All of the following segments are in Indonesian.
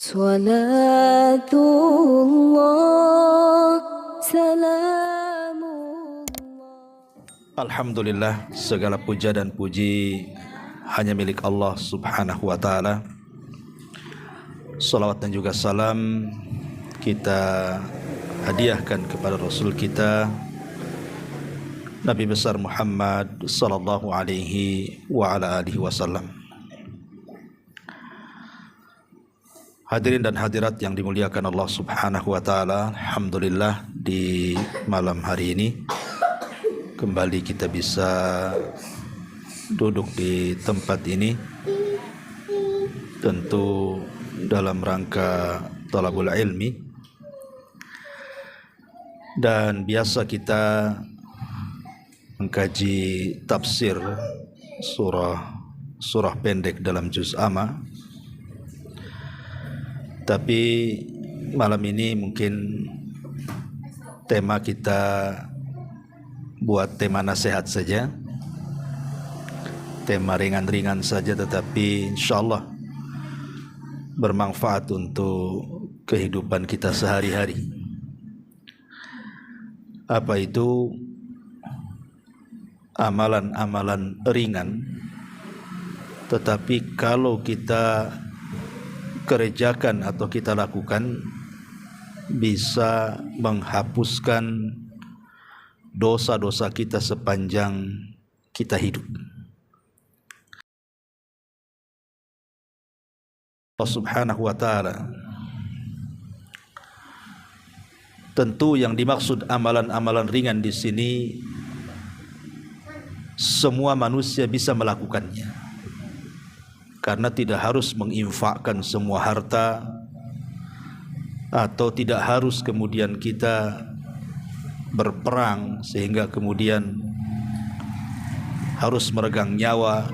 Salatullah, salamullah. Alhamdulillah, segala puja dan puji hanya milik Allah subhanahu wa ta'ala. Salawat dan juga salam kita hadiahkan kepada Rasul kita Nabi besar Muhammad sallallahu alaihi wa ala alihi wasallam. Hadirin dan hadirat yang dimuliakan Allah subhanahu wa ta'ala, alhamdulillah di malam hari ini kembali kita bisa duduk di tempat ini, tentu dalam rangka talabul ilmi, dan biasa kita mengkaji tafsir surah pendek dalam juz amma. Tapi malam ini mungkin tema kita buat tema nasihat saja, tema ringan-ringan saja, tetapi insyaallah bermanfaat untuk kehidupan kita sehari-hari. Apa itu? Amalan-amalan ringan, tetapi kalau kita kerjakan atau kita lakukan bisa menghapuskan dosa-dosa kita sepanjang kita hidup. Allah subhanahu wa ta'ala, tentu yang dimaksud amalan-amalan ringan di sini semua manusia bisa melakukannya, karena tidak harus menginfakkan semua harta, atau tidak harus kemudian kita berperang sehingga kemudian harus meregang nyawa.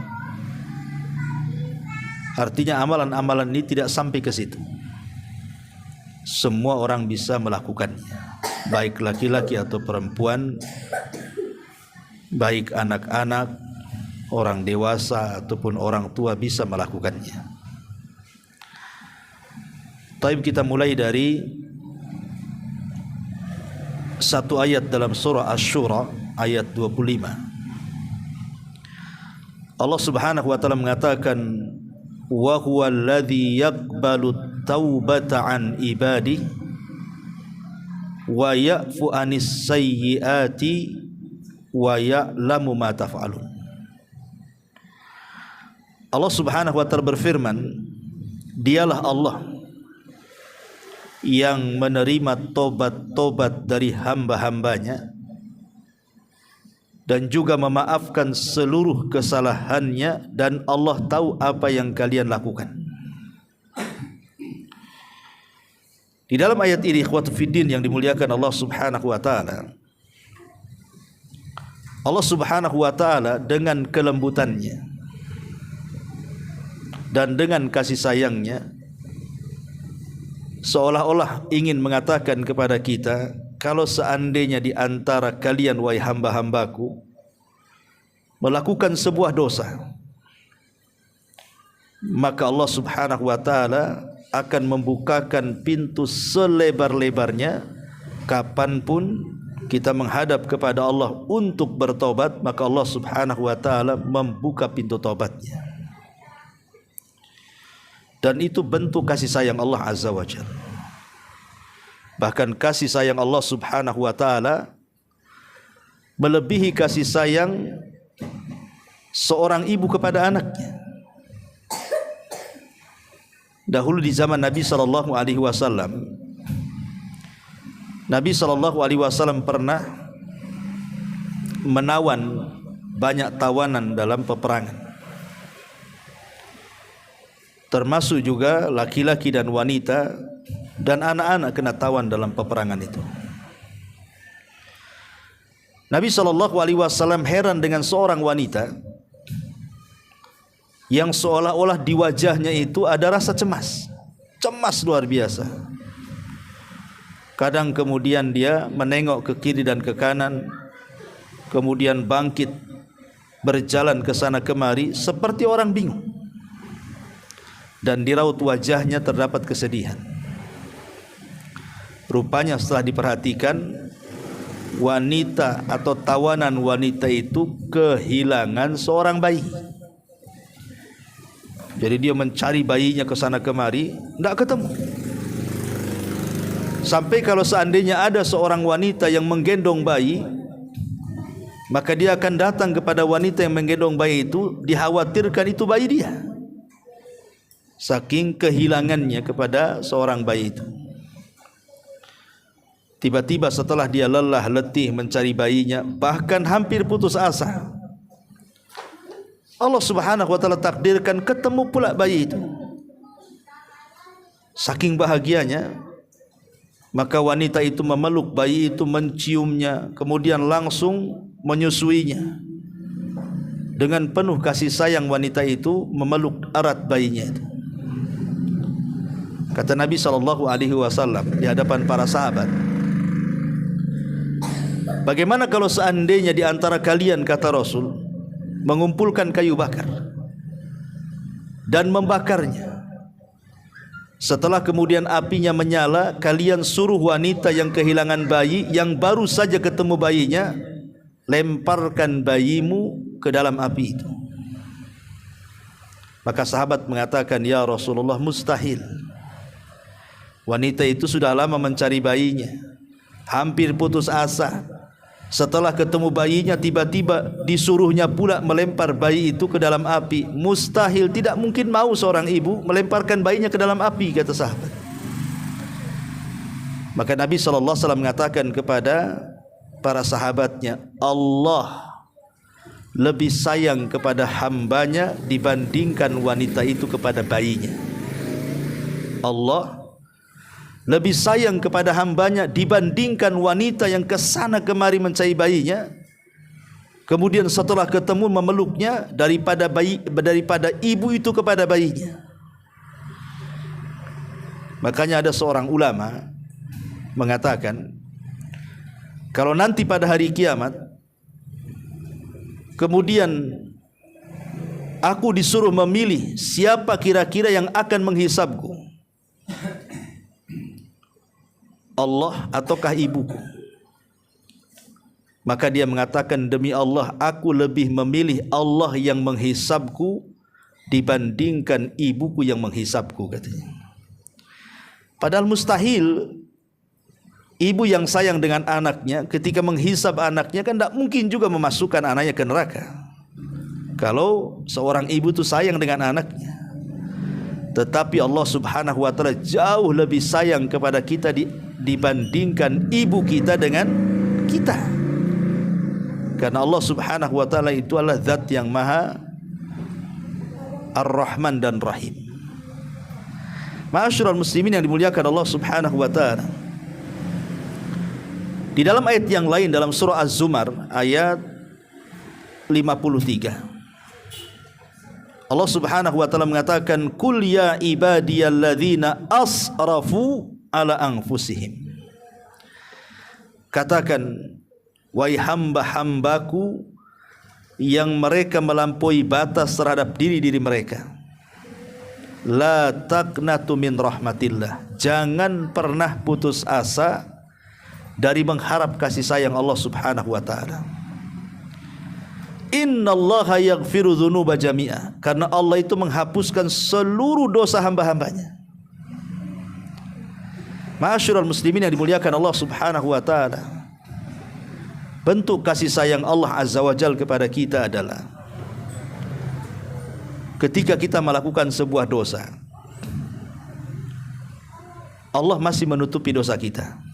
Artinya amalan-amalan ini tidak sampai ke situ. Semua orang bisa melakukannya, baik laki-laki atau perempuan, baik anak-anak, orang dewasa ataupun orang tua bisa melakukannya. Taib, kita mulai dari satu ayat dalam surah Asy-Syura ayat 25. Allah Subhanahu wa taala mengatakan, wa huwal ladzi yaqbalu taubata an ibadi wa ya'fu anis sayyiati wa ya'lamu ma taf'alun. Allah Subhanahu wa ta'ala berfirman, dialah Allah yang menerima tobat-tobat dari hamba-hambanya dan juga memaafkan seluruh kesalahannya, dan Allah tahu apa yang kalian lakukan. Di dalam ayat ini, ikhwatu fiddin yang dimuliakan Allah Subhanahu wa ta'ala, Allah Subhanahu wa ta'ala dengan kelembutannya dan dengan kasih sayangnya seolah-olah ingin mengatakan kepada kita, kalau seandainya di antara kalian, wahai hamba-hambaku, melakukan sebuah dosa, maka Allah Subhanahu wa ta'ala akan membukakan pintu selebar-lebarnya. Kapanpun kita menghadap kepada Allah untuk bertobat, maka Allah Subhanahu wa ta'ala membuka pintu tobatnya. Dan itu bentuk kasih sayang Allah Azza wa Jalla. Bahkan kasih sayang Allah Subhanahu wa ta'ala melebihi kasih sayang seorang ibu kepada anaknya. Dahulu di zaman Nabi sallallahu alaihi wasallam, Nabi sallallahu alaihi wasallam pernah menawan banyak tawanan dalam peperangan, termasuk juga laki-laki dan wanita dan anak-anak kena tawan dalam peperangan itu. Nabi SAW heran dengan seorang wanita yang seolah-olah di wajahnya itu ada rasa cemas luar biasa. Kadang kemudian dia menengok ke kiri dan ke kanan, kemudian bangkit berjalan ke sana kemari seperti orang bingung. dan di raut wajahnya terdapat kesedihan. Rupanya setelah diperhatikan, wanita atau tawanan wanita itu kehilangan seorang bayi. Jadi dia mencari bayinya ke sana kemari, tidak ketemu. Sampai kalau seandainya ada seorang wanita yang menggendong bayi, maka dia akan datang kepada wanita yang menggendong bayi itu, dikhawatirkan itu bayi dia, saking kehilangannya kepada seorang bayi itu. Tiba-tiba setelah dia lelah letih mencari bayinya, bahkan hampir putus asa, Allah Subhanahu wa taala takdirkan ketemu pula bayi itu. Saking bahagianya, maka wanita itu memeluk bayi itu, menciumnya, kemudian langsung menyusuinya. Dengan penuh kasih sayang wanita itu memeluk erat bayinya itu. Kata Nabi SAW di hadapan para sahabat, bagaimana kalau seandainya di antara kalian, kata Rasul, mengumpulkan kayu bakar dan membakarnya. Setelah kemudian apinya menyala, kalian suruh wanita yang kehilangan bayi, yang baru saja ketemu bayinya, lemparkan bayimu ke dalam api itu. Maka sahabat mengatakan, ya Rasulullah, mustahil. Wanita itu sudah lama mencari bayinya, hampir putus asa. Setelah ketemu bayinya, tiba-tiba disuruhnya pula melempar bayi itu ke dalam api. Mustahil, tidak mungkin mau seorang ibu melemparkan bayinya ke dalam api, kata sahabat. Maka Nabi SAW mengatakan kepada para sahabatnya, Allah lebih sayang kepada hambanya dibandingkan wanita itu kepada bayinya. Allah lebih sayang kepada hambanya dibandingkan wanita yang kesana kemari mencari bayinya, kemudian setelah ketemu memeluknya, daripada ibu itu kepada bayinya. Makanya ada seorang ulama mengatakan, kalau nanti pada hari kiamat kemudian aku disuruh memilih siapa kira-kira yang akan menghisabku, Allah ataukah ibuku, maka dia mengatakan, demi Allah, aku lebih memilih Allah yang menghisabku dibandingkan ibuku yang menghisabku, katanya. Padahal mustahil ibu yang sayang dengan anaknya ketika menghisab anaknya, kan tidak mungkin juga memasukkan anaknya ke neraka. Kalau seorang ibu itu sayang dengan anaknya, tetapi Allah Subhanahu wa taala jauh lebih sayang kepada kita dibandingkan ibu kita dengan kita. Karena Allah Subhanahu wa taala itu adalah zat yang maha Ar-Rahman dan Rahim. Ma'asyiral muslimin yang dimuliakan Allah Subhanahu wa taala, di dalam ayat yang lain dalam surah Az-Zumar ayat 53, Allah Subhanahu wa taala mengatakan, "Qul ya ibadiyalladzina asrafu ala anfusihim." Katakan, wahai hamba-hambaku yang mereka melampaui batas terhadap diri-diri mereka, la taqnatu min rahmatillah, jangan pernah putus asa dari mengharap kasih sayang Allah Subhanahu wa taala. Innallaha yaghfiru dzunuba jami'a, karena Allah itu menghapuskan seluruh dosa hamba-hambanya. Ma'asyiral muslimin yang dimuliakan Allah Subhanahu wa taala, bentuk kasih sayang Allah Azza wa Jalla kepada kita adalah ketika kita melakukan sebuah dosa, Allah masih menutupi dosa kita.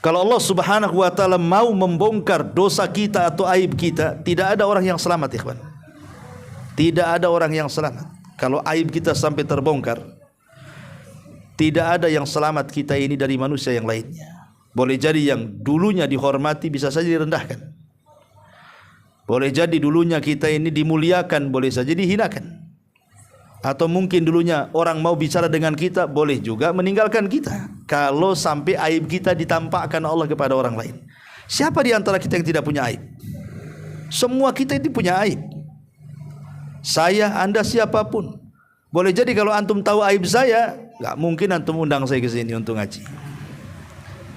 Kalau Allah Subhanahu wa taala mau membongkar dosa kita atau aib kita, tidak ada orang yang selamat, ikhwan. Tidak ada orang yang selamat. Kalau aib kita sampai terbongkar, tidak ada yang selamat kita ini dari manusia yang lainnya. Boleh jadi yang dulunya dihormati bisa saja direndahkan. Boleh jadi dulunya kita ini dimuliakan, boleh saja dihinakan. Atau mungkin dulunya orang mau bicara dengan kita, boleh juga meninggalkan kita kalau sampai aib kita ditampakkan Allah kepada orang lain. Siapa di antara kita yang tidak punya aib? Semua kita itu punya aib. Saya, Anda, siapapun. Boleh jadi kalau antum tahu aib saya, enggak mungkin antum undang saya ke sini untuk ngaji.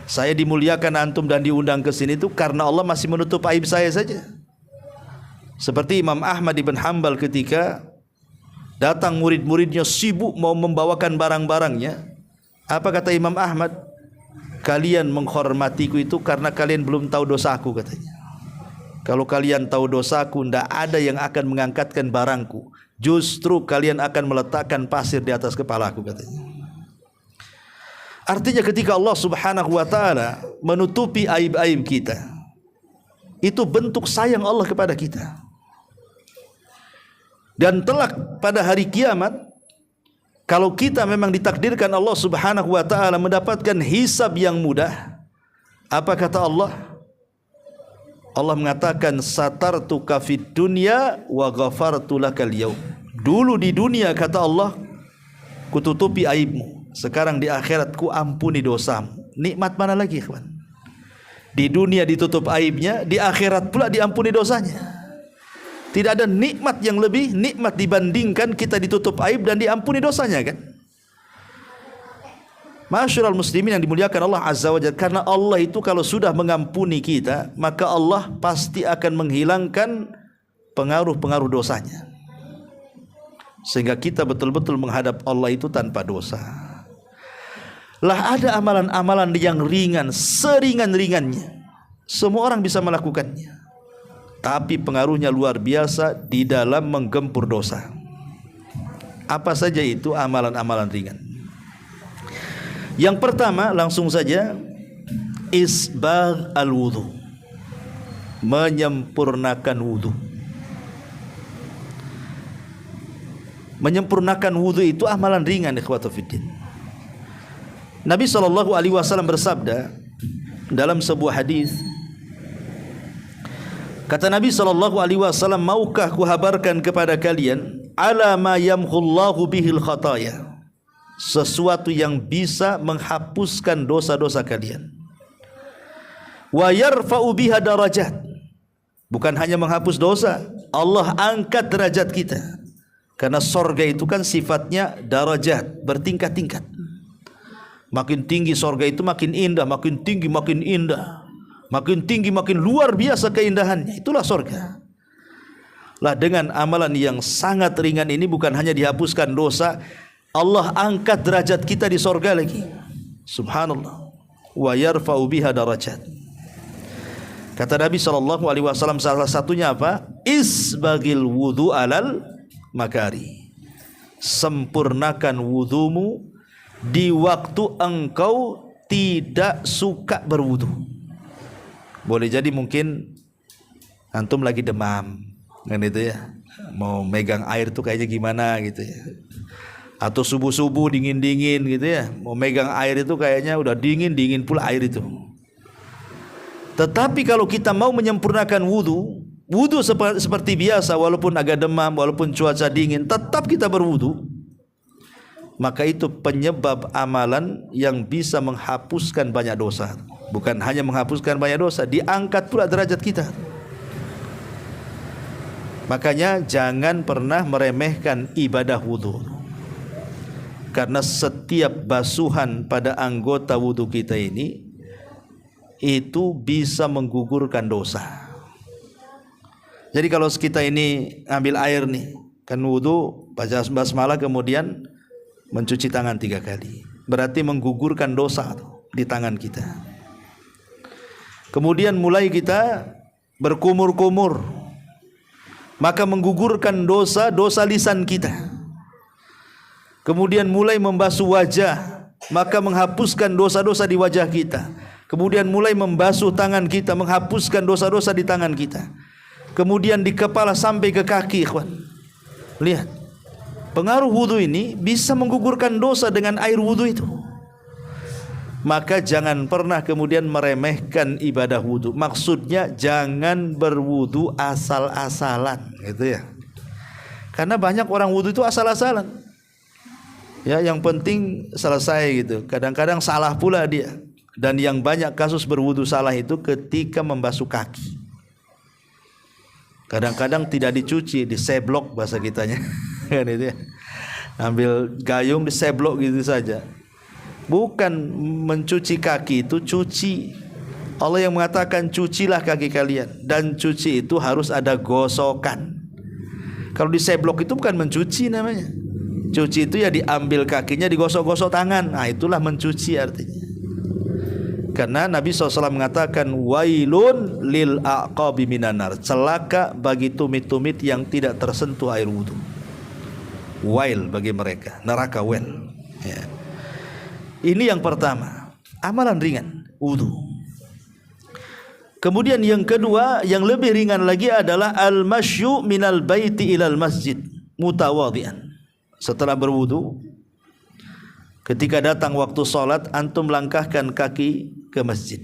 Saya dimuliakan antum dan diundang ke sini itu karena Allah masih menutup aib saya saja. Seperti Imam Ahmad ibn Hanbal ketika datang murid-muridnya sibuk mau membawakan barang-barangnya. Apa kata Imam Ahmad? Kalian menghormatiku itu karena kalian belum tahu dosaku, katanya. Kalau kalian tahu dosaku, tidak ada yang akan mengangkatkan barangku. Justru kalian akan meletakkan pasir di atas kepalaku, katanya. Artinya ketika Allah subhanahu wa ta'ala menutupi aib-aib kita, itu bentuk sayang Allah kepada kita. Dan telak pada hari kiamat, kalau kita memang ditakdirkan Allah subhanahu wa ta'ala mendapatkan hisab yang mudah, apa kata Allah? Allah mengatakan satartuka fid dunya wa ghafartu lakal yaum. Dulu di dunia, kata Allah, kututupi aibmu. Sekarang di akhirat ku ampuni dosamu. Nikmat mana lagi, kawan? Di dunia ditutup aibnya, di akhirat pula diampuni dosanya. Tidak ada nikmat yang lebih nikmat dibandingkan kita ditutup aib dan diampuni dosanya, kan? Ma'asyiral muslimin yang dimuliakan Allah Azza wa Jalla, karena Allah itu kalau sudah mengampuni kita, maka Allah pasti akan menghilangkan pengaruh-pengaruh dosanya, sehingga kita betul-betul menghadap Allah itu tanpa dosa. Lah ada amalan-amalan yang ringan, seringan-ringannya, semua orang bisa melakukannya, tapi pengaruhnya luar biasa di dalam menggempur dosa. Apa saja itu amalan-amalan ringan? Yang pertama, langsung saja, isbagh al-wudu, menyempurnakan wudu. Menyempurnakan wudu itu amalan ringan, ikhwatu fiddin. Nabi SAW bersabda dalam sebuah hadis, kata Nabi SAW, maukah kuhabarkan kepada kalian ala ma yamhullahu bihil khataya, sesuatu yang bisa menghapuskan dosa-dosa kalian, wa yarfa'u biha darajat, bukan hanya menghapus dosa, Allah angkat derajat kita. Karena sorga itu kan sifatnya darajat, bertingkat-tingkat. Makin tinggi sorga itu makin indah, makin tinggi makin indah, makin tinggi makin luar biasa keindahannya. Itulah sorga. Lah dengan amalan yang sangat ringan ini bukan hanya dihapuskan dosa, Allah angkat derajat kita di sorga lagi. Subhanallah. Wa yarfa'u biha darajat. Kata Nabi SAW, salah satunya apa? Isbagil wudu alal makari. Sempurnakan wudumu di waktu engkau tidak suka berwudu. Boleh jadi mungkin antum lagi demam, kan itu ya, mau megang air tuh kayaknya gimana gitu ya, atau subuh-subuh dingin-dingin gitu ya, mau megang air itu kayaknya udah dingin pula air itu. Tetapi kalau kita mau menyempurnakan wudu seperti biasa, walaupun agak demam, walaupun cuaca dingin, tetap kita berwudu, maka itu penyebab amalan yang bisa menghapuskan banyak dosa. Bukan hanya menghapuskan banyak dosa, diangkat pula derajat kita. Makanya jangan pernah meremehkan ibadah wudu, karena setiap basuhan pada anggota wudu kita ini itu bisa menggugurkan dosa. Jadi kalau kita ini ambil air nih, kan wudu, baca basmalah, kemudian mencuci tangan 3 kali, berarti menggugurkan dosa di tangan kita. Kemudian mulai kita berkumur-kumur, maka menggugurkan dosa lisan kita. Kemudian mulai membasuh wajah, maka menghapuskan dosa-dosa di wajah kita. Kemudian mulai membasuh tangan kita, menghapuskan dosa-dosa di tangan kita. Kemudian di kepala sampai ke kaki, ikhwan. Lihat, pengaruh wudu ini bisa menggugurkan dosa dengan air wudu itu. Maka jangan pernah kemudian meremehkan ibadah wudu. Maksudnya jangan berwudu asal-asalan, gitu ya. Karena banyak orang wudu itu asal-asalan. Ya, yang penting selesai gitu. Kadang-kadang salah pula dia. Dan yang banyak kasus berwudu salah itu ketika membasuh kaki. Kadang-kadang tidak dicuci, diseblok bahasa kitanya. Kan itu ya. Ambil gayung diseblok gitu saja. Bukan mencuci kaki itu cuci. Allah yang mengatakan cucilah kaki kalian, dan cuci itu harus ada gosokan. Kalau diseblok itu bukan mencuci namanya. Cuci itu ya diambil kakinya, digosok-gosok tangan. Nah, itulah mencuci artinya. Karena Nabi SAW mengatakan wailun lil aqabi minan nar, celaka bagi tumit-tumit yang tidak tersentuh air wudu. Wail bagi mereka, neraka wel. Ya. Ini yang pertama, amalan ringan wudu. Kemudian yang kedua, yang lebih ringan lagi adalah al-masyu minal baiti ilal masjid mutawadhi'an. Setelah berwudu, ketika datang waktu salat, antum langkahkan kaki ke masjid.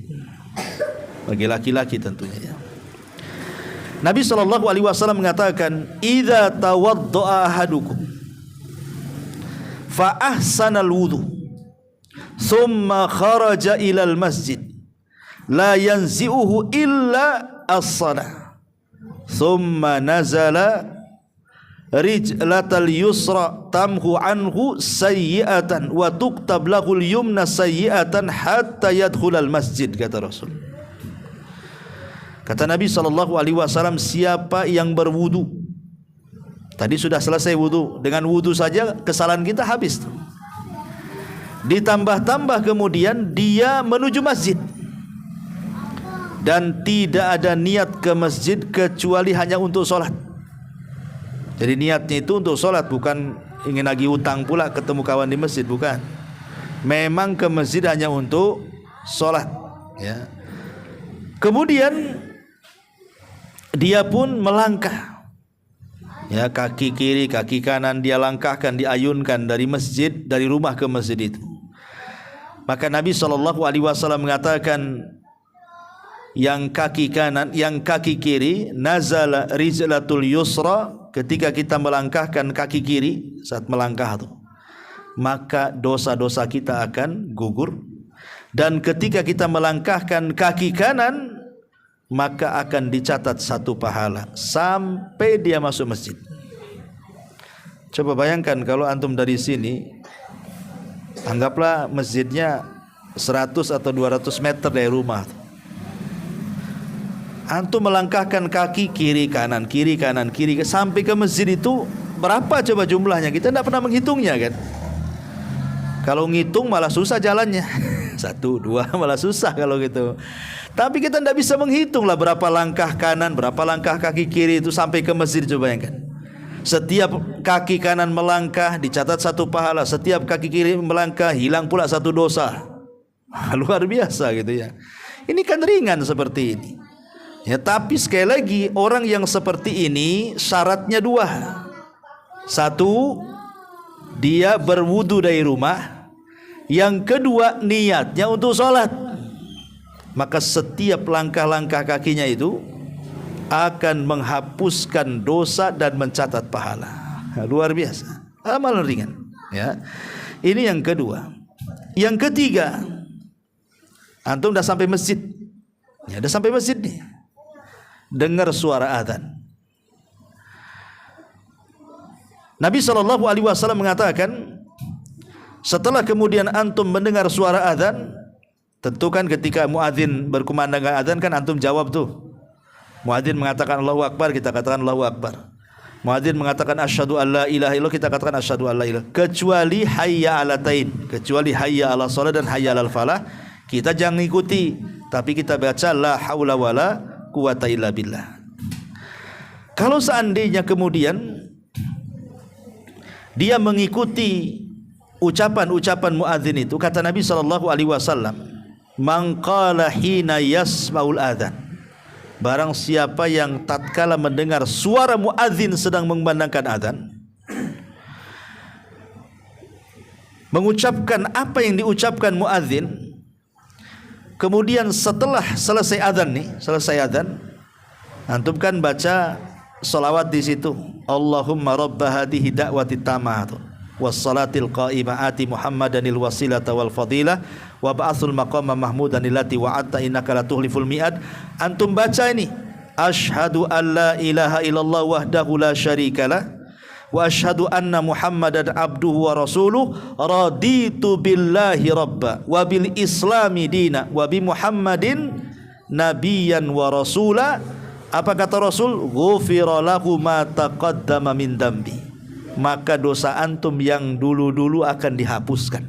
Bagi laki-laki tentunya ya. Nabi SAW mengatakan, "Idza tawaddaa ahadukum fa ahsanal wudu, thumma kharaja ilal masjid, la yanzi'uhu illa as-salah, thumma nazala rijlatal yusra tamhu anhu sayyi'atan wa tuktab lahul yumna sayyi'atan hatta yadkhulal masjid," kata Rasul. Kata Nabi SAW, siapa yang berwudu, tadi sudah selesai wudu, dengan wudu saja kesalahan kita habis tuh. Ditambah-tambah kemudian dia menuju masjid dan tidak ada niat ke masjid kecuali hanya untuk sholat. Jadi niatnya itu untuk sholat, bukan ingin lagi utang pula ketemu kawan di masjid, bukan. Memang ke masjid hanya untuk sholat ya. Kemudian dia pun melangkah ya, kaki kiri kaki kanan dia langkahkan, diayunkan dari masjid, dari rumah ke masjid itu. Maka Nabi SAW mengatakan, yang kaki kanan, yang kaki kiri, nazala rijlatul yusra, ketika kita melangkahkan kaki kiri saat melangkah itu, maka dosa-dosa kita akan gugur. Dan ketika kita melangkahkan kaki kanan, maka akan dicatat satu pahala sampai dia masuk masjid. Coba bayangkan kalau antum dari sini, anggaplah masjidnya 100 atau 200 meter dari rumah, antum melangkahkan kaki kiri kanan sampai ke masjid itu berapa coba jumlahnya? Kita tidak pernah menghitungnya kan. Kalau ngitung malah susah jalannya. 1, 2 malah susah kalau gitu. Tapi kita tidak bisa menghitung lah berapa langkah kanan, berapa langkah kaki kiri itu sampai ke masjid. Coba bayangkan. Setiap kaki kanan melangkah dicatat satu pahala, setiap kaki kiri melangkah hilang pula satu dosa. Luar biasa gitu ya. Ini kan ringan seperti ini. Ya, tapi sekali lagi orang yang seperti ini syaratnya 2. 1, dia berwudu dari rumah. Yang kedua, niatnya untuk sholat. Maka setiap langkah-langkah kakinya itu akan menghapuskan dosa dan mencatat pahala. Luar biasa. Amalan ringan. Ya, ini yang kedua. Yang ketiga, antum dah sampai masjid. Ya, dah sampai masjid nih. Dengar suara azan. Nabi SAW mengatakan, setelah kemudian antum mendengar suara azan, tentu kan ketika muadzin berkumandangkan azan kan antum jawab tuh. Muadzin mengatakan Allahu Akbar, kita katakan Allahu Akbar. Muadzin mengatakan asyhadu alla ilaha illallah, kita katakan asyhadu alla ilaha, kecuali hayya alatain, kecuali hayya ala shalah dan hayya alal falah, kita jangan ikuti, tapi kita baca la haula wala quwata illa billah. Kalau seandainya kemudian dia mengikuti ucapan-ucapan muadzin itu, kata Nabi SAW, man qala hina yasmaul adzan, barang siapa yang tatkala mendengar suara muadzin sedang mengumandangkan adzan, mengucapkan apa yang diucapkan muadzin, kemudian setelah selesai adzan nih, selesai adzan, antum kan baca salawat di situ. Allahumma rabb hadhihi da'wati tammah wassalatil qa'imah ati Muhammadanil wasilata wal fadilah wa ba'atsul maqama mahmudan allati wa'atta innaka la tuhliful mi'ad. Antum baca ini asyhadu an la ilaha illallah wahdahu la syarikalah wa asyhadu anna Muhammadan abduhu wa rasuluh raditu billahi rabba wa bil islami dina wa bi Muhammadin nabiyyan wa rasula. Apa kata Rasul? Ghufira lahu ma taqaddama min dambi, maka dosa antum yang dulu-dulu akan dihapuskan.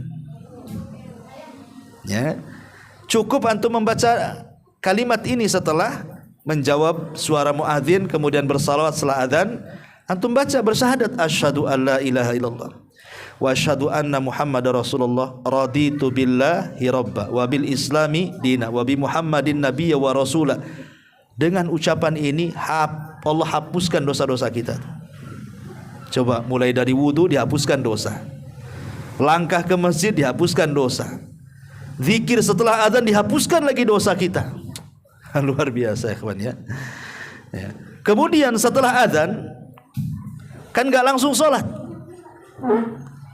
Ya, cukup antum membaca kalimat ini setelah menjawab suara muadzin, kemudian bersalawat setelah adzan. Antum baca bersyahadat asyhadu an la ilaha illallah wa asyhadu anna Muhammadar Rasulullah raditu billahi rabba wa bil islami dina wa bi Muhammadin nabiyya wa rasula. Dengan ucapan ini Allah hapuskan dosa-dosa kita. Coba mulai dari wudu dihapuskan dosa, langkah ke masjid dihapuskan dosa, zikir setelah adzan dihapuskan lagi dosa kita. Luar biasa ya kawan ya. Kemudian setelah adzan kan nggak langsung sholat,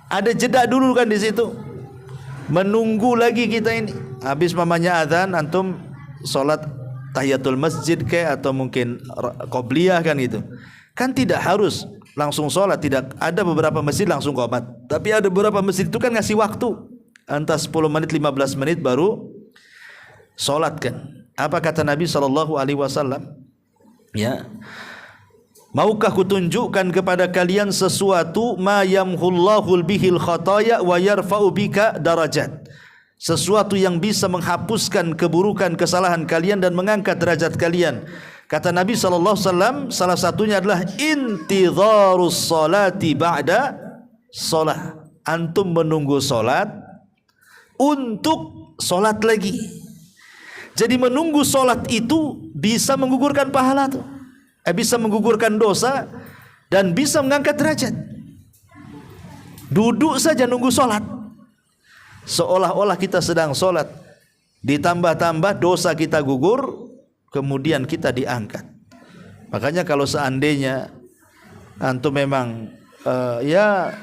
ada jeda dulu kan di situ, menunggu lagi kita ini. Habis mamanya adzan, antum sholat tahiyatul masjid kayak atau mungkin qobliyah kan gitu. Kan tidak harus langsung sholat, tidak. Ada beberapa masjid langsung qomat, tapi ada beberapa masjid itu kan ngasih waktu, entah 10 menit 15 menit baru sholat kan. Apa kata Nabi SAW? Ya, maukah kutunjukkan kepada kalian sesuatu ma yamhullahu bihil khataya wa yarfa'u bika darajat, sesuatu yang bisa menghapuskan keburukan kesalahan kalian dan mengangkat derajat kalian. Kata Nabi SAW, salah satunya adalah intidharus salati ba'da salat. Antum menunggu salat untuk salat lagi. Jadi menunggu salat itu bisa menggugurkan pahala tuh. Bisa menggugurkan dosa dan bisa mengangkat derajat. Duduk saja nunggu salat, seolah-olah kita sedang salat, ditambah-tambah dosa kita gugur, kemudian kita diangkat. Makanya kalau seandainya antum memang ya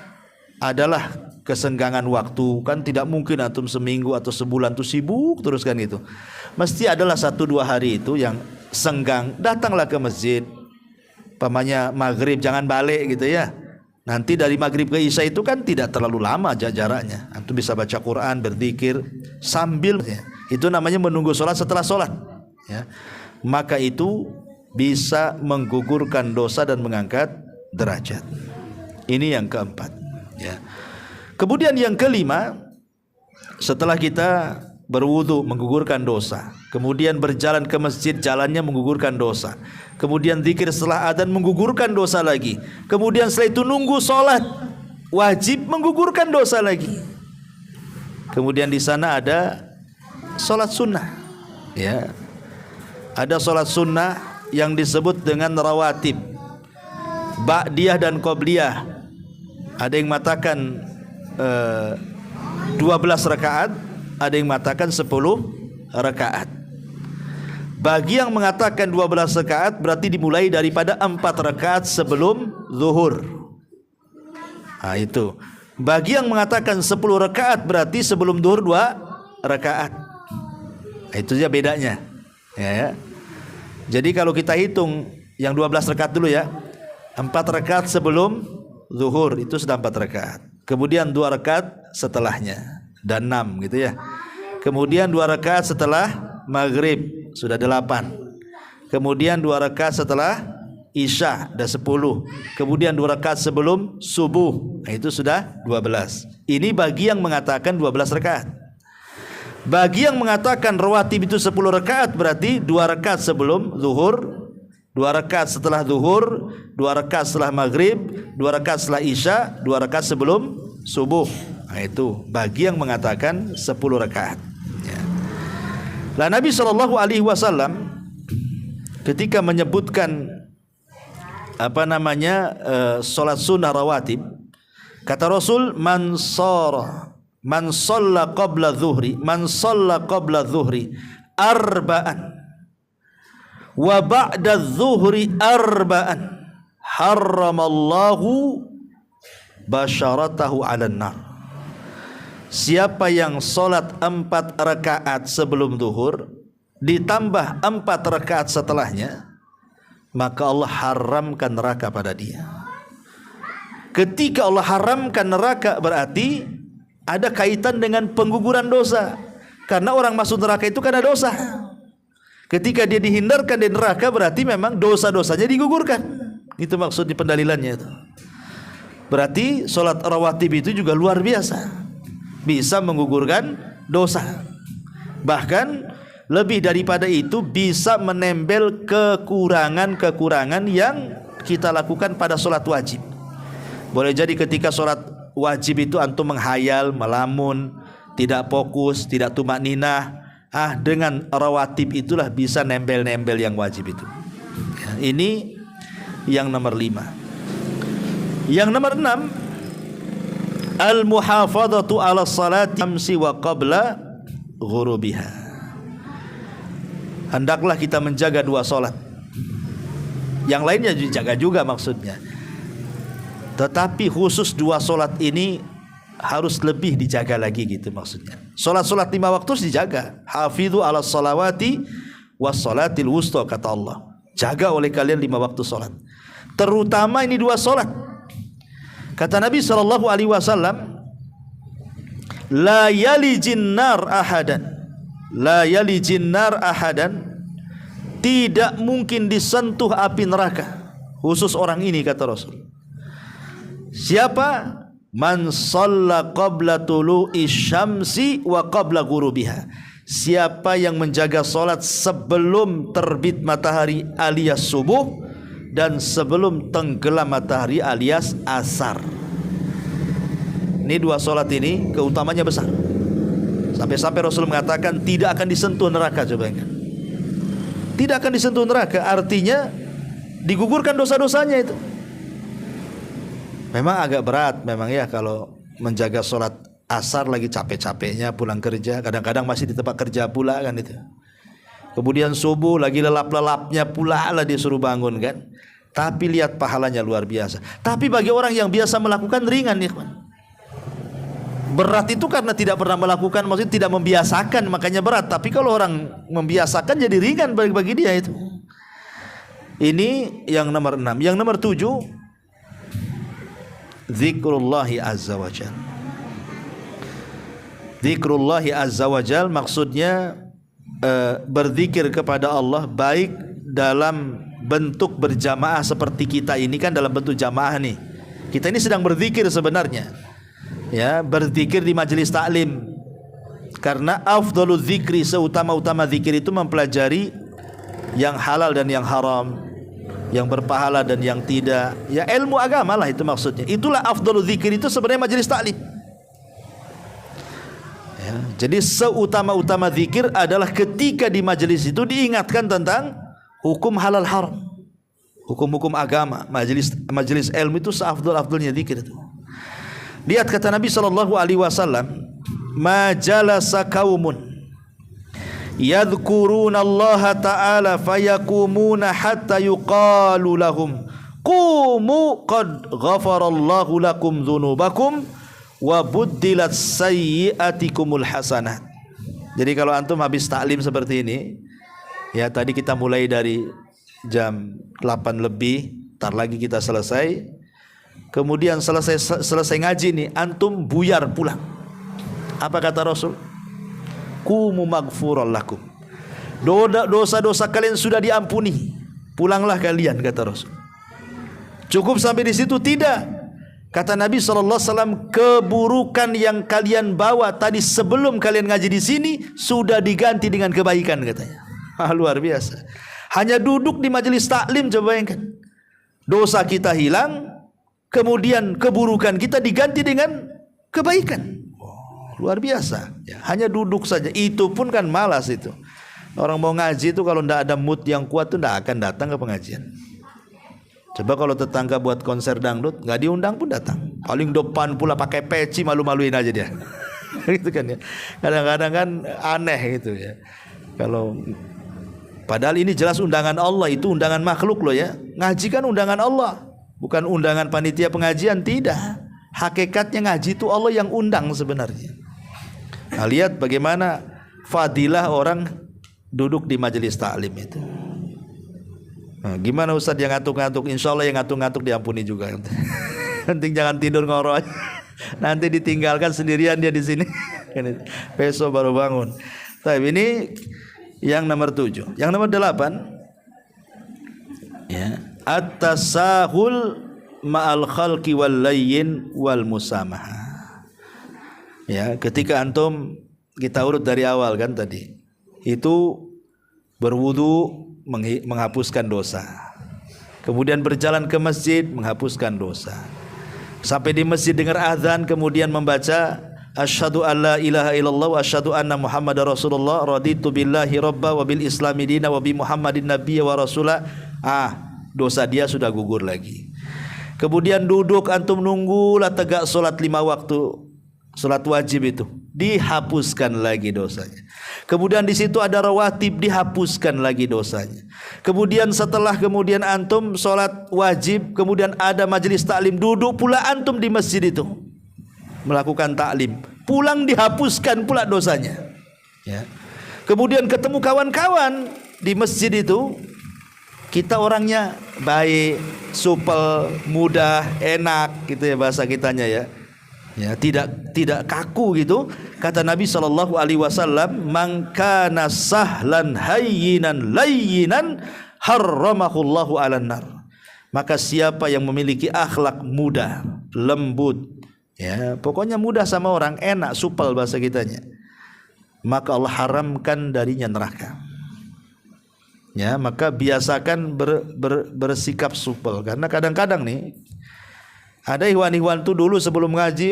adalah kesenggangan waktu, kan tidak mungkin antum seminggu atau sebulan tuh sibuk terus kan itu. Mesti adalah 1-2 hari itu yang senggang, datanglah ke masjid. Pamannya maghrib jangan balik gitu ya. Nanti dari maghrib ke isya itu kan tidak terlalu lama jaraknya. Antum bisa baca Quran, berzikir sambil ya. Itu namanya menunggu sholat setelah sholat ya. Maka itu bisa menggugurkan dosa dan mengangkat derajat. Ini yang keempat ya. Kemudian yang kelima, setelah kita berwudu menggugurkan dosa, kemudian berjalan ke masjid jalannya menggugurkan dosa, kemudian zikir setelah adzan menggugurkan dosa lagi, kemudian setelah itu nunggu sholat wajib menggugurkan dosa lagi. Kemudian di sana ada sholat sunnah ya. Ada sholat sunnah yang disebut dengan rawatib, ba'diyah dan qobliyah. Ada yang mengatakan 12 rakaat, ada yang mengatakan 10 rakaat. Bagi yang mengatakan 12 rakaat berarti dimulai daripada 4 rakaat sebelum zuhur. Nah itu. Bagi yang mengatakan 10 rakaat berarti sebelum zuhur 2 rakaat. Nah, itu saja bedanya. Ya. Jadi kalau kita hitung yang 12 rakaat dulu ya. 4 rakaat sebelum zuhur itu sudah 4 rakaat. Kemudian 2 rakaat setelahnya dan 6 gitu ya. Kemudian 2 rakaat setelah maghrib sudah 8. Kemudian 2 rakaat setelah isya ada 10. Kemudian 2 rakaat sebelum subuh, nah itu sudah 12. Ini bagi yang mengatakan 12 rakaat. Bagi yang mengatakan rawatib itu 10 rakaat berarti 2 rakaat sebelum zuhur, 2 rakaat setelah zuhur, 2 rakaat setelah maghrib, 2 rakaat setelah isya, 2 rakaat sebelum subuh. Nah itu bagi yang mengatakan 10 rakaat ya. Lah Nabi SAW ketika menyebutkan sholat sunnah rawatib, kata Rasul, man shalla qabla dhuhri arba'an wa ba'da dhuhri arba'an harramallahu basyaratahu 'alan nar. Siapa yang sholat 4 rakaat sebelum zuhur ditambah 4 rakaat setelahnya, maka Allah haramkan neraka pada dia. Ketika Allah haramkan neraka berarti ada kaitan dengan pengguguran dosa. Karena orang masuk neraka itu karena dosa. Ketika dia dihindarkan dari neraka berarti memang dosa-dosanya digugurkan. Itu maksud di pendalilannya itu. Berarti sholat rawatib itu juga luar biasa, bisa menggugurkan dosa. Bahkan lebih daripada itu bisa menembel kekurangan-kekurangan yang kita lakukan pada sholat wajib. Boleh jadi ketika sholat wajib itu antum menghayal, melamun, tidak fokus, tidak tumakninah. Dengan rawatib itulah bisa nembel-nembel yang wajib itu. Ini yang nomor 5. Yang nomor 6, al-muhafadhatu 'ala salati amsi wa qabla ghurubiha. Hendaklah kita menjaga 2 salat. Yang lainnya dijaga juga maksudnya. Tetapi khusus 2 salat ini harus lebih dijaga lagi gitu maksudnya. Salat-salat 5 waktu dijaga. Hafidhu 'ala salawati was salatil wusta kata Allah. Jaga oleh kalian 5 waktu salat. Terutama ini 2 salat. Kata Nabi sallallahu alaihi wasallam, la yalijin nar ahadan. La yalijin nar ahadan. Tidak mungkin disentuh api neraka. Khusus orang ini kata Rasul. Siapa? Man shalla qabla tulu'i syamsi wa qabla ghurubiha. Siapa yang menjaga salat sebelum terbit matahari alias subuh dan sebelum tenggelam matahari alias asar. Ini 2 salat ini keutamanya besar. Sampai-sampai Rasul mengatakan tidak akan disentuh neraka. Coba ingat. Tidak akan disentuh neraka, artinya digugurkan dosa-dosanya itu. Memang agak berat memang ya kalau menjaga sholat asar lagi capek-capeknya pulang kerja, kadang-kadang masih di tempat kerja pula kan itu. Kemudian subuh lagi lelap-lelapnya pula lah disuruh bangun kan. Tapi lihat pahalanya luar biasa. Tapi bagi orang yang biasa melakukan ringan ya kawan. Berat itu karena tidak pernah melakukan, maksudnya tidak membiasakan makanya berat. Tapi kalau orang membiasakan jadi ringan bagi dia itu. Ini yang nomor 6. Yang nomor 7, zikrullahi azza wa jal. Zikrullahi azza wa jal maksudnya berzikir kepada Allah baik dalam bentuk berjamaah seperti kita ini kan dalam bentuk jamaah nih. Kita ini sedang berzikir sebenarnya. Ya, berzikir di majelis taklim. Karena afdhalul zikri, seutama-utama zikir itu mempelajari yang halal dan yang haram, yang berpahala dan yang tidak. Ya ilmu agama lah itu maksudnya. Itulah afdhalul zikir itu sebenarnya majelis taklim. Ya, jadi seutama-utama zikir adalah ketika di majelis itu diingatkan tentang hukum halal haram, hukum-hukum agama. Majelis ilmu itu seafdal-afdalnya zikir itu. Lihat kata Nabi sallallahu alaihi wasallam, "Ma jalasa qaumun yadhkuruna Allah ta'ala fayakumuna hatta yuqalu lahum qumu qad ghafarallahu lakum dzunubakum wa buddilat sayyi'atikumul hasanat." Jadi kalau antum habis taklim seperti ini, ya tadi kita mulai dari jam 8 lebih, tar lagi kita selesai. Kemudian selesai ngaji nih, antum buyar pulang. Apa kata Rasul? Qumu maghfuran lakum. Dosa-dosa kalian sudah diampuni. Pulanglah kalian kata Rasul. Cukup sampai di situ? Tidak. Kata Nabi SAW, keburukan yang kalian bawa tadi sebelum kalian ngaji di sini sudah diganti dengan kebaikan katanya. Luar biasa. Hanya duduk di majelis taklim, coba bayangkan. Dosa kita hilang, kemudian keburukan kita diganti dengan kebaikan. Luar biasa. Ya, hanya duduk saja. Itu pun kan malas itu. Orang mau ngaji itu kalau tidak ada mood yang kuat itu tidak akan datang ke pengajian. Coba kalau tetangga buat konser dangdut, nggak diundang pun datang. Paling depan pula pakai peci, malu-maluin aja dia. Gitu kan ya. Kadang-kadang kan aneh gitu ya. Kalau padahal ini jelas undangan Allah, itu undangan makhluk loh ya. Ngaji kan undangan Allah, bukan undangan panitia pengajian, tidak. Hakikatnya ngaji itu Allah yang undang sebenarnya. Nah, lihat bagaimana fadilah orang duduk di majelis taklim itu. Nah, gimana Ustaz yang ngantuk-ngantuk? Insya Allah yang ngantuk-ngantuk diampuni juga. Penting jangan tidur ngoro aja. Nanti ditinggalkan sendirian dia di sini. Besok baru bangun. Tapi ini yang nomor 7. Yang nomor 8, ya, at-tasahul ma'al khalqi wal layyin wal musamaha. Ya, ketika antum, kita urut dari awal kan tadi. Itu berwudu menghapuskan dosa. Kemudian berjalan ke masjid menghapuskan dosa. Sampai di masjid dengar azan, kemudian membaca asyhadu alla ilaha illallah wa asyhadu anna muhammadar rasulullah raditu billahi rabba wa bil islami dina wa bi muhammadin nabiyya wa rasula. Dosa dia sudah gugur lagi. Kemudian duduk, antum nunggulah tegak salat 5 waktu, salat wajib itu dihapuskan lagi dosanya. Kemudian di situ ada rawatib, dihapuskan lagi dosanya. Kemudian setelah antum salat wajib, kemudian ada majelis taklim, duduk pula antum di masjid itu melakukan taklim, pulang dihapuskan pula dosanya. Ya. Kemudian ketemu kawan-kawan di masjid itu, kita orangnya baik, supel, mudah, enak gitu ya bahasa kitanya ya. Ya, tidak kaku gitu. Kata Nabi SAW, man kana sahlan hayyinan layyinan harramahullahu 'alan nar. Maka siapa yang memiliki akhlak mudah, lembut, ya, pokoknya mudah sama orang, enak, supel bahasa kitanya, maka Allah haramkan darinya neraka. Ya, maka biasakan bersikap supel, karena kadang-kadang nih ada ikhwan-ikhwan tuh dulu sebelum ngaji,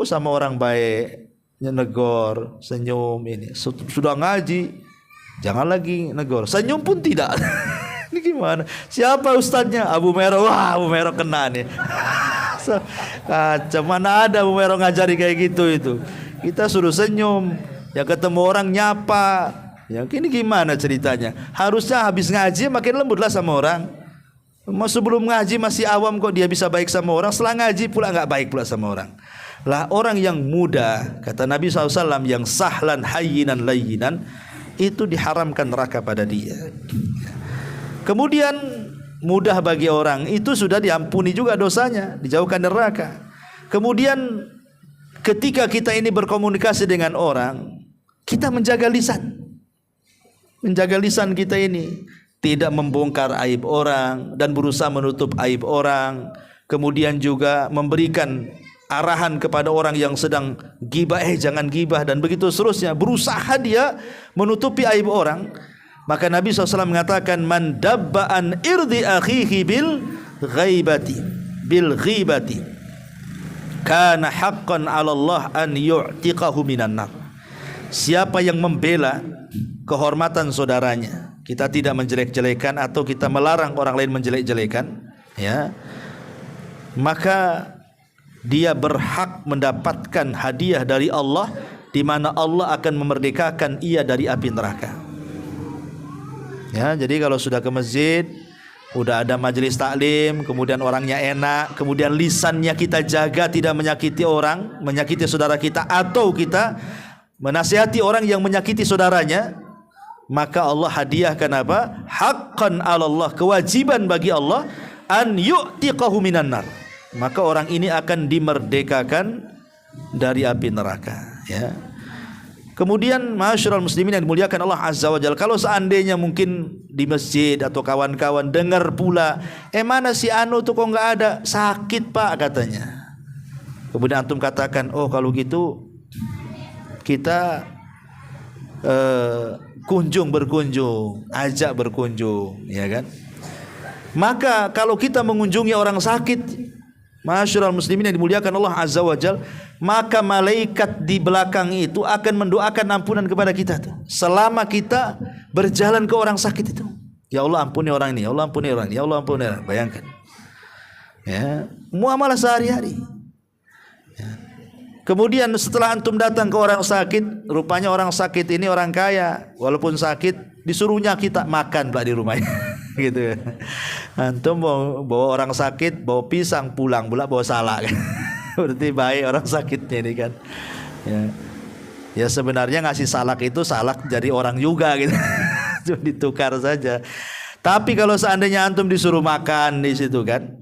sama orang baik, negor, senyum ini. Sudah ngaji, jangan lagi negor, senyum pun tidak. Ini gimana? Siapa ustadznya? Abu Mero. Wah, Abu Mero kena nih. Kacau, mana ada Abu Mero ngajari kayak gitu itu. Kita suruh senyum, ya ketemu orang nyapa. Ya, ini gimana ceritanya? Harusnya habis ngaji makin lembutlah sama orang. Sebelum ngaji masih awam kok dia bisa baik sama orang, setelah ngaji pula nggak baik pula sama orang. Lah orang yang muda, kata Nabi SAW, yang sahlan hayyinan layyinan, itu diharamkan neraka pada dia. Kemudian mudah bagi orang, itu sudah diampuni juga dosanya, dijauhkan neraka. Kemudian ketika kita ini berkomunikasi dengan orang, kita menjaga lisan. Menjaga lisan kita ini, tidak membongkar aib orang dan berusaha menutup aib orang. Kemudian juga memberikan arahan kepada orang yang sedang gibah, jangan gibah, dan begitu seterusnya. Berusaha dia menutupi aib orang. Maka Nabi SAW mengatakan, man dabba an irdi akhihi bil ghibati kana haqqan 'ala Allah an yu'tiqahu minan nar. Siapa yang membela kehormatan saudaranya, kita tidak menjelek-jelekan atau kita melarang orang lain menjelek-jelekan, ya, maka dia berhak mendapatkan hadiah dari Allah, di mana Allah akan memerdekakan ia dari api neraka. Ya, jadi kalau sudah ke masjid, udah ada majelis taklim, kemudian orangnya enak, kemudian lisannya kita jaga tidak menyakiti orang, menyakiti saudara kita, atau kita menasihati orang yang menyakiti saudaranya, maka Allah hadiahkan apa? Haqqan 'ala Allah, kewajiban bagi Allah, an yu'tiqahu minan nar. Maka orang ini akan dimerdekakan dari api neraka, ya. Kemudian ma'asyiral muslimin yang dimuliakan Allah Azza wa Jalla, kalau seandainya mungkin di masjid atau kawan-kawan dengar pula, mana si anu tuh kok enggak ada, sakit Pak katanya. Kemudian antum katakan, oh kalau gitu kita berkunjung, ajak berkunjung, ya kan? Maka kalau kita mengunjungi orang sakit, ma'asyiral muslimin yang dimuliakan Allah Azza wa Jalla, maka malaikat di belakang itu akan mendoakan ampunan kepada kita tuh, selama kita berjalan ke orang sakit itu. Ya Allah ampuni orang ini, ya Allah ampuni orang ini, ya Allah ampuni orang ini. Bayangkan, ya, muamalah sehari-hari. Ya. Kemudian setelah antum datang ke orang sakit, rupanya orang sakit ini orang kaya, walaupun sakit disuruhnya kita makan pula di rumahnya. Gitu. Antum bawa orang sakit, bawa pisang, pulang pula bawa salak. Berarti baik orang sakitnya ini kan. Ya sebenarnya ngasih salak itu salak dari orang juga gitu. Cuma ditukar saja. Tapi kalau seandainya antum disuruh makan di situ kan,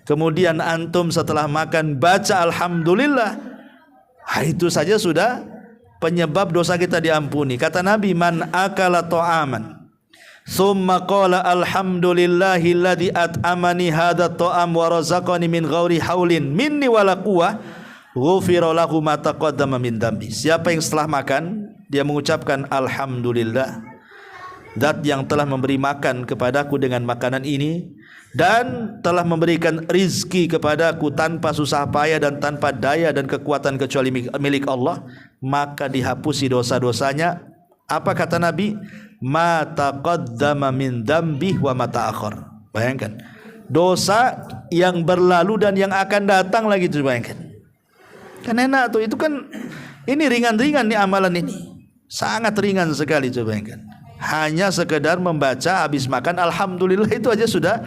kemudian antum setelah makan baca alhamdulillah, itu saja sudah penyebab dosa kita diampuni. Kata Nabi, man akala ta'aman summa qala alhamdulillahilladzi at'amani hadza ta'am wa razaqani min ghairi haulin minni wala quwwah ghufira lahu ma taqaddama min dambi. Siapa yang setelah makan dia mengucapkan alhamdulillah, zat yang telah memberi makan kepadaku dengan makanan ini dan telah memberikan rizki kepadaku tanpa susah payah dan tanpa daya dan kekuatan kecuali milik Allah, maka dihapusi dosa-dosanya. Apa kata Nabi? Ma taqaddama min dzambi wa ma ta'akhkhar. Bayangkan, dosa yang berlalu dan yang akan datang lagi itu, bayangkan. Kan enak tuh, itu kan ini ringan-ringan nih amalan ini. Sangat ringan sekali, coba bayangkan. Hanya sekedar membaca habis makan alhamdulillah itu aja sudah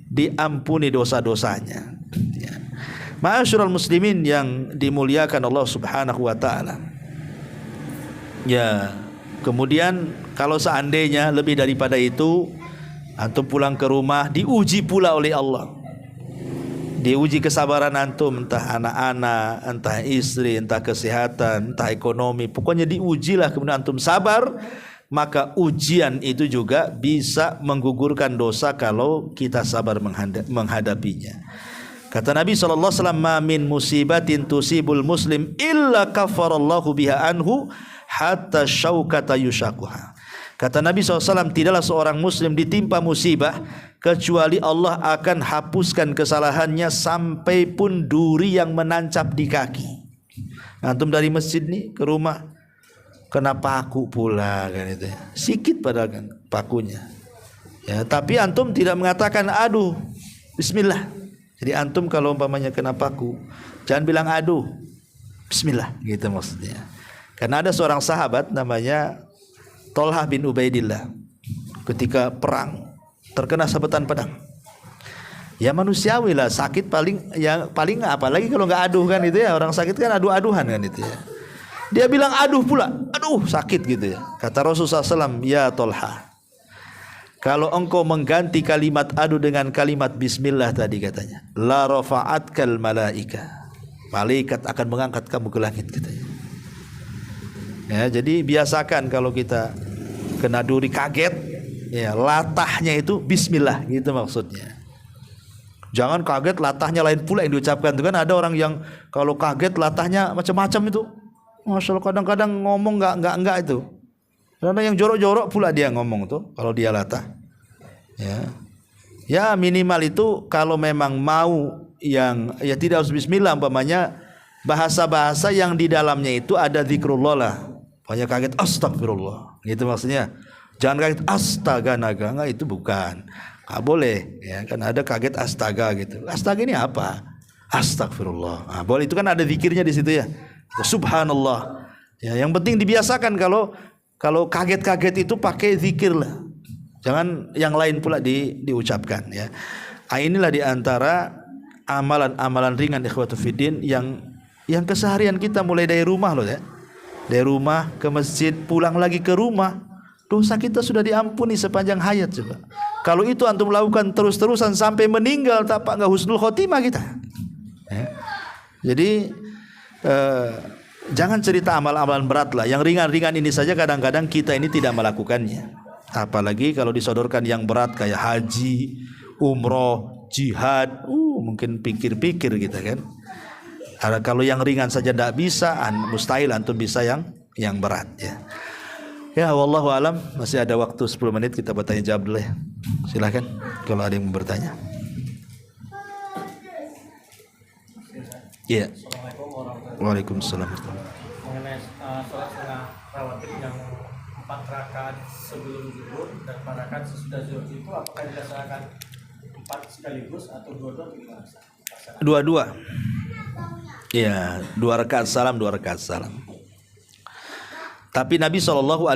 diampuni dosa-dosanya. Ya. Ma'asyiral muslimin yang dimuliakan Allah Subhanahu wa taala. Ya, kemudian kalau seandainya lebih daripada itu, antum pulang ke rumah diuji pula oleh Allah. Diuji kesabaran antum, entah anak-anak, entah istri, entah kesehatan, entah ekonomi, pokoknya diujilah, kemudian antum sabar, maka ujian itu juga bisa menggugurkan dosa kalau kita sabar menghadapinya. Kata Nabi SAW, ma min musibatin tusibul muslim illa kafarallahu biha anhu hatta syaukata yushakuha. Kata Nabi SAW, tidaklah seorang muslim ditimpa musibah kecuali Allah akan hapuskan kesalahannya sampai pun duri yang menancap di kaki. Antum dari masjid nih ke rumah kena paku pula kan itu. Sikit padahal kan pakunya. Ya, tapi antum tidak mengatakan aduh, bismillah. Jadi antum kalau umpamanya kena paku, jangan bilang aduh, bismillah gitu maksudnya. Karena ada seorang sahabat namanya Thalhah bin Ubaidillah, ketika perang terkena sabetan pedang. Ya manusiawi lah, sakit paling apalagi kalau nggak aduh kan itu ya, orang sakit kan aduh-aduhan kan itu ya. Dia bilang aduh pula, aduh sakit gitu ya. Kata Rasulullah SAW, ya Thalhah, kalau engkau mengganti kalimat aduh dengan kalimat bismillah tadi katanya, la rafa'atkal malaika, malaikat akan mengangkat kamu ke langit katanya. Ya, jadi biasakan kalau kita kena duri kaget, ya latahnya itu bismillah gitu maksudnya. Jangan kaget latahnya lain pula yang diucapkan. Itu kan ada orang yang kalau kaget latahnya macam-macam itu. Masya Allah, kadang-kadang ngomong enggak itu. Karena yang jorok-jorok pula dia ngomong tuh kalau dia latah. Ya minimal itu kalau memang mau yang ya tidak harus bismillah, umpamanya bahasa-bahasa yang di dalamnya itu ada zikrullah lah. Pokoknya kaget astagfirullah gitu maksudnya. Jangan kaget astaga naga, enggak, itu bukan. Enggak boleh ya, kan ada kaget astaga gitu. Astaga ini apa? Astagfirullah. Nah, boleh, itu kan ada zikirnya di situ ya. Subhanallah. Ya, yang penting dibiasakan kalau kaget-kaget itu pakai zikir lah. Jangan yang lain pula diucapkan ya. Inilah di antara amalan-amalan ringan ikhwatu fiddin yang keseharian kita mulai dari rumah loh ya. Dari rumah ke masjid, pulang lagi ke rumah, dosa kita sudah diampuni sepanjang hayat coba. Kalau itu antum lakukan terus-terusan sampai meninggal, tapak enggak husnul khotimah kita. Ya. Jadi jangan cerita amal-amalan berat lah. Yang ringan-ringan ini saja kadang-kadang kita ini tidak melakukannya. Apalagi kalau disodorkan yang berat kayak haji, umroh, jihad, mungkin pikir-pikir kita kan. Kalau yang ringan saja tidak bisa, mustahil antum bisa yang berat ya. Ya wallahu alam, masih ada waktu 10 menit kita bertanya jawab dulu ya. Silakan kalau ada yang mau bertanya. Iya. Waalaikumsalam. Mengenai sholat sunnah rawatib yang 4 rakaat sebelum zuhur dan 4 rakaat sesudah zuhur itu apakah dilaksanakan 4 sekaligus atau dua-dua atau gimana? Dua-dua. Ya, 2 rakaat salam, 2 rakaat salam. Tapi Nabi SAW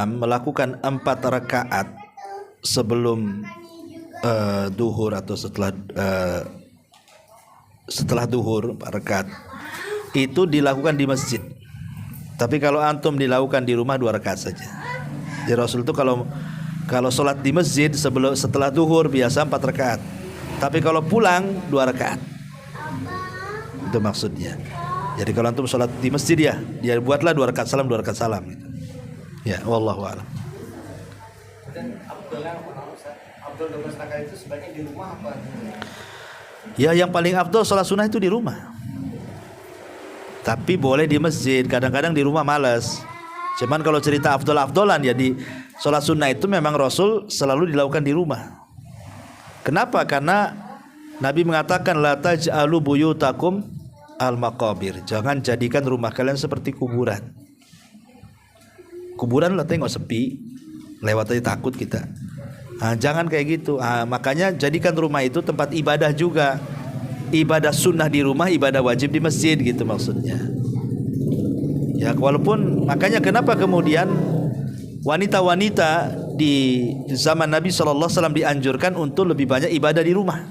melakukan 4 rakaat sebelum duhur atau setelah duhur 4 rakaat itu dilakukan di masjid. Tapi kalau antum dilakukan di rumah 2 rakaat saja. Jadi Rasul itu kalau Kalau sholat di masjid setelah duhur biasa 4 rakaat. Tapi kalau pulang 2 rakaat. Itu maksudnya. Jadi kalau antum sholat di masjid dia buatlah 2 rakaat salam gitu. Ya, wallahu a'lam. Dan Abdul 12 rakaat itu sebaiknya di rumah apa? Ya, yang paling afdol sholat sunnah itu di rumah. Tapi boleh di masjid. Kadang-kadang di rumah malas. Cuman kalau cerita afdol-afdolan ya di sholat sunnah itu memang Rasul selalu dilakukan di rumah. Kenapa? Karena Nabi mengatakan la taj'alu buyutakum al-maqabir. Jangan jadikan rumah kalian seperti kuburan. Kuburan lah tengok sepi, lewat aja takut kita. Jangan kayak gitu. Makanya jadikan rumah itu tempat ibadah juga. Ibadah sunnah di rumah, ibadah wajib di masjid gitu maksudnya. Ya walaupun makanya kenapa kemudian wanita-wanita di zaman Nabi SAW dianjurkan untuk lebih banyak ibadah di rumah.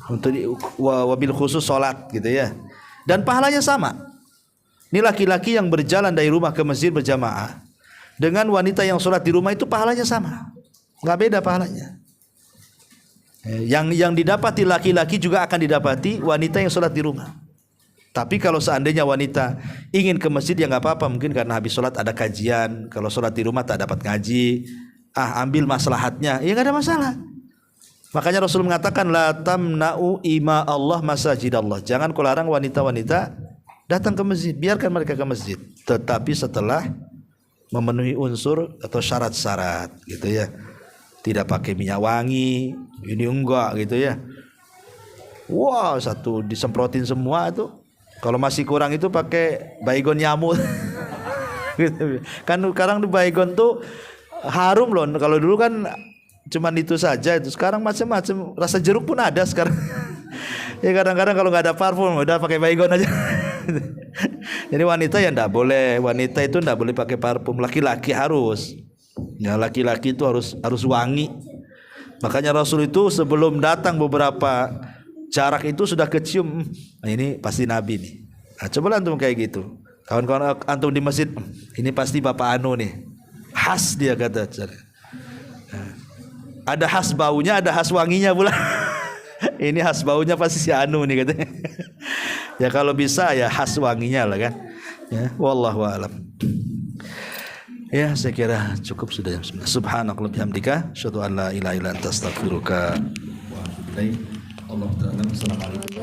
Untuk wabil khusus sholat gitu ya. Dan pahalanya sama. Ini laki-laki yang berjalan dari rumah ke masjid berjamaah dengan wanita yang sholat di rumah itu pahalanya sama. Nggak beda pahalanya. Yang didapati laki-laki juga akan didapati wanita yang sholat di rumah. Tapi kalau seandainya wanita ingin ke masjid ya nggak apa-apa. Mungkin karena habis sholat ada kajian. Kalau sholat di rumah tak dapat ngaji. Ambil maslahatnya. Ya nggak ada masalah. Makanya Rasul mengatakan la tamna'u ima Allah masajid Allah. Jangan kau larang wanita-wanita datang ke masjid. Biarkan mereka ke masjid. Tetapi setelah memenuhi unsur atau syarat-syarat gitu ya. Tidak pakai minyak wangi. Ini enggak gitu ya. Wah, satu disemprotin semua itu. Kalau masih kurang itu pakai baygon nyamuk. Gitu. Kan sekarang di baygon tuh harum loh. Kalau dulu kan cuman itu saja, itu sekarang macam-macam, rasa jeruk pun ada sekarang. Ya kadang-kadang kalau nggak ada parfum udah pakai baygon aja. Jadi wanita ya nggak boleh, wanita itu nggak boleh pakai parfum, laki-laki harus. Ya laki-laki itu harus wangi. Makanya Rasul itu sebelum datang beberapa jarak itu sudah kecium, nah ini pasti Nabi nih. Nah, coba antum kayak gitu. Kawan-kawan antum di masjid, ini pasti Bapak Anu nih. Khas dia kata. Ada khas baunya, ada khas wanginya pula. Ini khas baunya pasti si Anu nih katanya. Ya kalau bisa ya khas wanginya lah kan. Ya, wallahu a'lam. Ya, saya kira cukup sudah jam 9. Subhanakallahumma bihamdika, asyhadu an la ilaha illa anta astaghfiruka wa atubu ilaik. Allah ta'ala. Assalamualaikum.